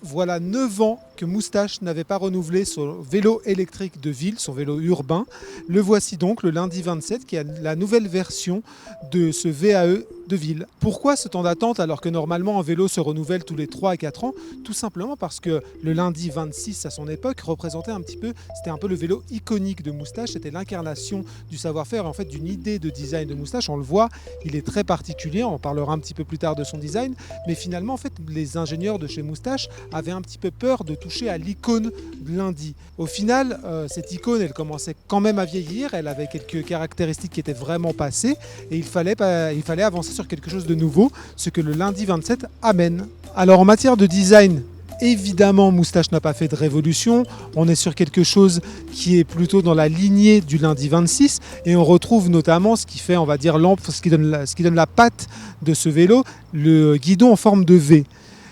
Voilà 9 ans que Moustache n'avait pas renouvelé son vélo électrique de ville, son vélo urbain. Le voici donc le lundi 27 qui a la nouvelle version de ce VAE de ville. Pourquoi ce temps d'attente alors que normalement un vélo se renouvelle tous les 3 à 4 ans? Tout simplement parce que le lundi 26 à son époque représentait c'était un peu le vélo iconique de Moustache, c'était l'incarnation du savoir-faire et en fait d'une idée de design de Moustache. On le voit, il est très particulier, on parlera un petit peu plus tard de son design, mais finalement en fait les ingénieurs de chez Moustache avaient un petit peu peur de toucher à l'icône de lundi. Au final, cette icône, elle commençait quand même à vieillir, elle avait quelques caractéristiques qui étaient vraiment passées et il fallait avancer sur quelque chose de nouveau, ce que le lundi 27 amène. Alors en matière de design, évidemment, Moustache n'a pas fait de révolution. On est sur quelque chose qui est plutôt dans la lignée du lundi 26 et on retrouve notamment ce qui fait, on va dire, ce qui donne la patte de ce vélo, le guidon en forme de V.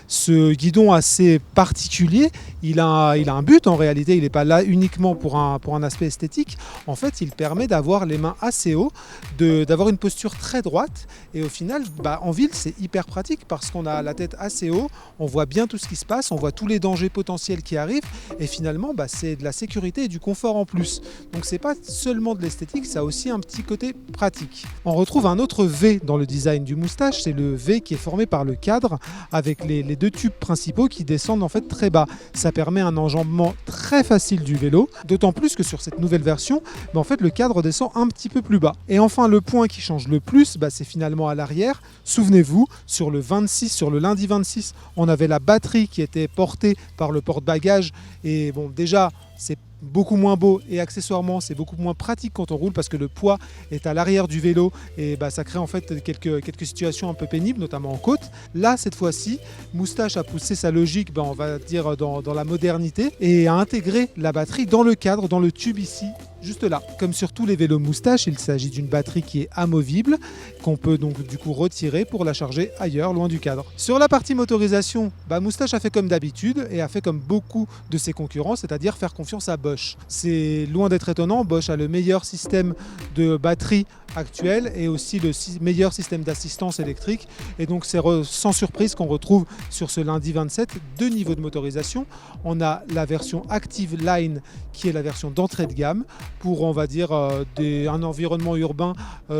Ce guidon assez particulier, il a un but en réalité, il n'est pas là uniquement pour un aspect esthétique. En fait, il permet d'avoir les mains assez haut, d'avoir une posture très droite et au final, en ville, c'est hyper pratique parce qu'on a la tête assez haut, on voit bien tout ce qui se passe, on voit tous les dangers potentiels qui arrivent et finalement, c'est de la sécurité et du confort en plus. Donc c'est pas seulement de l'esthétique, ça a aussi un petit côté pratique. On retrouve un autre V dans le design du Moustache, c'est le V qui est formé par le cadre avec les deux tubes principaux qui descendent en fait très bas. Ça permet un enjambement très facile du vélo, d'autant plus que sur cette nouvelle version, en fait le cadre descend un petit peu plus bas. Et enfin le point qui change le plus, c'est finalement à l'arrière. Souvenez-vous, sur le lundi 26, on avait la batterie qui était portée par le porte-bagages et déjà c'est beaucoup moins beau et accessoirement c'est beaucoup moins pratique quand on roule parce que le poids est à l'arrière du vélo et ça crée en fait quelques situations un peu pénibles, notamment en côte. Là cette fois-ci, Moustache a poussé sa logique, on va dire dans la modernité et a intégré la batterie dans le cadre, dans le tube ici, juste là. Comme sur tous les vélos Moustache, il s'agit d'une batterie qui est amovible, qu'on peut donc du coup retirer pour la charger ailleurs, loin du cadre. Sur la partie motorisation, Moustache a fait comme d'habitude et a fait comme beaucoup de ses concurrents, c'est-à-dire faire confiance à Bosch. C'est loin d'être étonnant, Bosch a le meilleur système de batterie actuel et aussi le meilleur système d'assistance électrique et donc c'est sans surprise qu'on retrouve sur ce lundi 27 deux niveaux de motorisation. On a la version Active Line qui est la version d'entrée de gamme pour on va dire un environnement urbain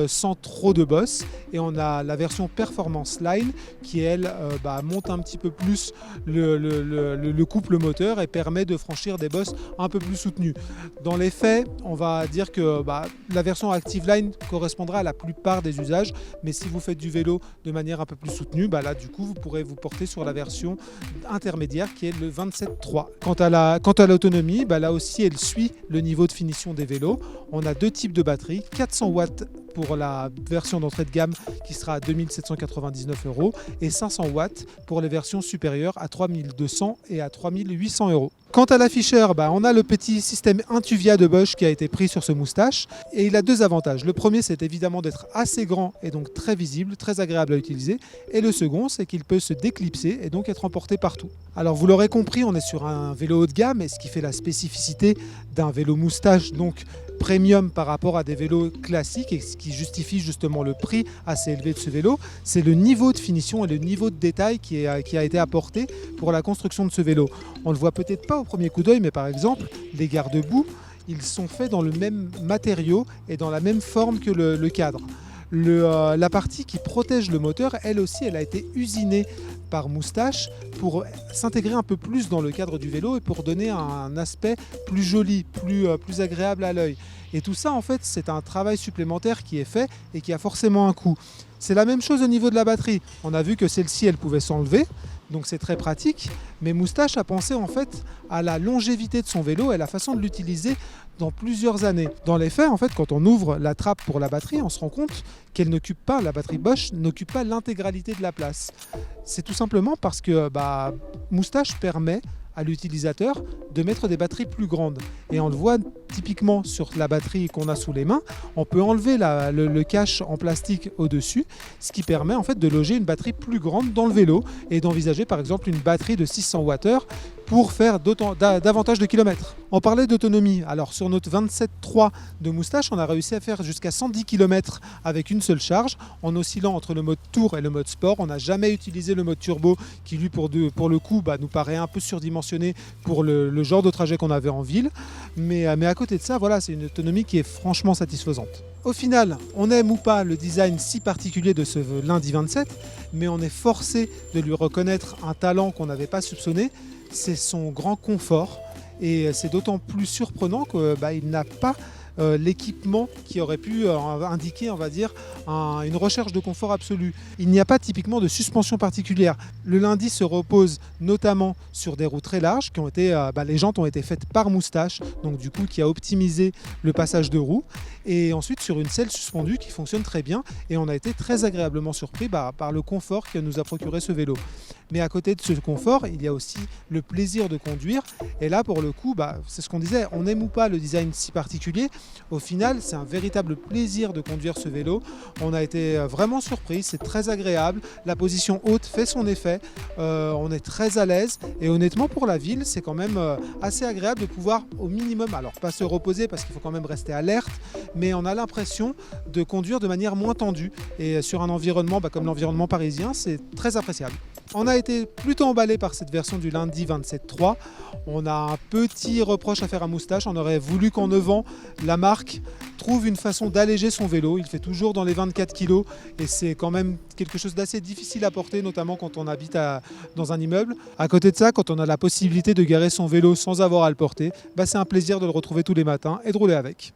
sans trop de bosses et on a la version Performance Line qui elle monte un petit peu plus le couple moteur et permet de franchir des bosses un peu plus soutenues. Dans les faits, on va dire que la version Active Line correspondra à la plupart des usages, mais si vous faites du vélo de manière un peu plus soutenue, là du coup vous pourrez vous porter sur la version intermédiaire qui est le 27.3. Quant à l'autonomie, là aussi elle suit le niveau de finition des vélos. On a deux types de batteries, 400 watts pour la version d'entrée de gamme qui sera à 2799 € et 500 watts pour les versions supérieures à 3200 et à 3800 €. Quant à l'afficheur, on a le petit système Intuvia de Bosch qui a été pris sur ce Moustache et il a deux avantages. Le premier, c'est évidemment d'être assez grand et donc très visible, très agréable à utiliser. Et le second, c'est qu'il peut se déclipser et donc être emporté partout. Alors vous l'aurez compris, on est sur un vélo haut de gamme et ce qui fait la spécificité d'un vélo Moustache, donc premium par rapport à des vélos classiques et ce qui justifie justement le prix assez élevé de ce vélo, c'est le niveau de finition et le niveau de détail qui a été apporté pour la construction de ce vélo. On ne le voit peut-être pas au premier coup d'œil, mais par exemple, les garde-boue, ils sont faits dans le même matériau et dans la même forme que le cadre. La partie qui protège le moteur, elle aussi, elle a été usinée par Moustache pour s'intégrer un peu plus dans le cadre du vélo et pour donner un aspect plus joli, plus agréable à l'œil. Et tout ça, en fait, c'est un travail supplémentaire qui est fait et qui a forcément un coût. C'est la même chose au niveau de la batterie. On a vu que celle-ci, elle pouvait s'enlever, donc c'est très pratique. Mais Moustache a pensé en fait à la longévité de son vélo et à la façon de l'utiliser dans plusieurs années. Dans les faits, en fait, quand on ouvre la trappe pour la batterie, on se rend compte qu'elle n'occupe pas, la batterie Bosch n'occupe pas l'intégralité de la place. C'est tout simplement parce que Moustache permet à l'utilisateur de mettre des batteries plus grandes. Et on le voit typiquement sur la batterie qu'on a sous les mains, on peut enlever le cache en plastique au-dessus, ce qui permet en fait de loger une batterie plus grande dans le vélo et d'envisager par exemple une batterie de 600 Wh pour faire davantage de kilomètres. On parlait d'autonomie. Alors sur notre 27.3 de Moustache, on a réussi à faire jusqu'à 110 km avec une seule charge, en oscillant entre le mode tour et le mode sport. On n'a jamais utilisé le mode turbo qui lui pour le coup nous paraît un peu surdimensionné pour le genre de trajet qu'on avait en ville. Mais à côté de ça, voilà, c'est une autonomie qui est franchement satisfaisante. Au final, on aime ou pas le design si particulier de ce lundi 27, mais on est forcé de lui reconnaître un talent qu'on n'avait pas soupçonné, c'est son grand confort. Et c'est d'autant plus surprenant qu'il n'a pas l'équipement qui aurait pu indiquer, on va dire, une recherche de confort absolu. Il n'y a pas typiquement de suspension particulière. Le lundi se repose notamment sur des roues très larges qui ont été, les jantes ont été faites par Moustache, donc du coup qui a optimisé le passage de roues, et ensuite sur une selle suspendue qui fonctionne très bien, et on a été très agréablement surpris par le confort que nous a procuré ce vélo. Mais à côté de ce confort, il y a aussi le plaisir de conduire, et là pour le coup, c'est ce qu'on disait, on aime ou pas le design si particulier, au final c'est un véritable plaisir de conduire ce vélo. On a été vraiment surpris, c'est très agréable, la position haute fait son effet, on est très à l'aise, et honnêtement pour la ville c'est quand même assez agréable de pouvoir au minimum, alors pas se reposer parce qu'il faut quand même rester alerte, mais on a l'impression de conduire de manière moins tendue, et sur un environnement comme l'environnement parisien, c'est très appréciable. On a été plutôt emballé par cette version du lundi 27.3. On a un petit reproche à faire à Moustache. On aurait voulu qu'en 9 ans, la marque trouve une façon d'alléger son vélo. Il fait toujours dans les 24 kg et c'est quand même quelque chose d'assez difficile à porter, notamment quand on habite dans un immeuble. À côté de ça, quand on a la possibilité de garer son vélo sans avoir à le porter, c'est un plaisir de le retrouver tous les matins et de rouler avec.